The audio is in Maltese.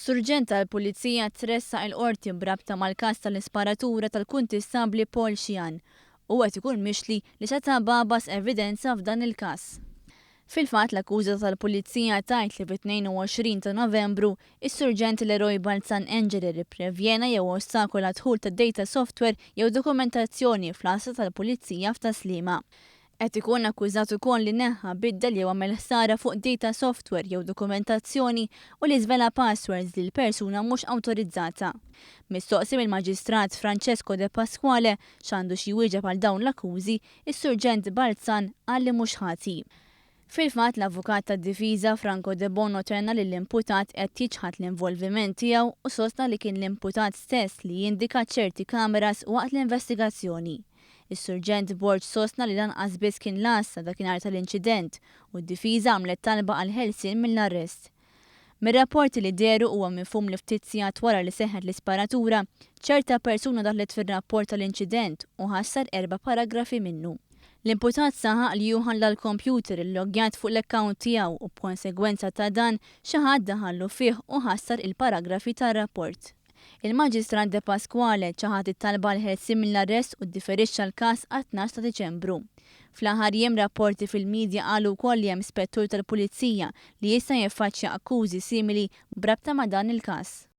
Surġent tal-Pulizija tressaq il-qorti brabta mal-każ tal-isparatura tal-kuntistabli Paul Sheehan u qed ikun mixli li seta' babas evidenza f'dan il-każ. Fil-fatt l-akkuża tal-Pulizija tgħid li fit-22 ta' Novembru is-Surġent Leroy Balzan Angeli ripprevjena jew ostakola dħul ta' data software jew dokumentazzjoni fl-asta tal-Pulizija f'Taslima. Qed ikun akkużat ukoll li neħħa biddel jew għamel ħsara fuq data software jew dokumentazzjoni u li żvela passwords li l-persuna mhux awtorizzata. Mistoqsi mill-Maġistrat Francesco De Pasquale x'għandu xi wieġeb għal dawn l-akkużi, is-Surġent Balzan qal li mhux ħati. Fil-fatt l-avukat tad-difiża Franco De Bono tenna li l-imputat qed jiġħad l-involviment tiegħu u sostna li kien l-imputat stess li jindika ċerti kameras waqt l-investigazzjoni. Is-Surġent Borg sostna li lanqas biss kien l-asta dakinhar tal-inċident u d-difiża għamlet talba għal ħelsien mill-arrest. Mir-rapporti li deru huwa mifhum li ftit sigħat wara li seħħet l-isparatura, ċerta persuna daħlet fir-rapport tal-inċident u ħassar 4 paragrafi minnu. L-imputat saħaq li juħalla l-kompjuter il-logjat fuq l-account tiegħu u b'konsegwenza ta' dan xi ħadd daħallu fih u ħassar il-paragrafi tar-rapport. Il-Maġistrat De Pasquale ċaħat it-talba l-ħelsien mill-arrest u differixxa l-każ għat-12 ta' Diċembru. Fl-aħħar jiem rapporti fil-medja qalu wkoll li hemm spettur tal-Pulizija li jista' jiffaċċja akkużi simili brabta ma' dan il-każ.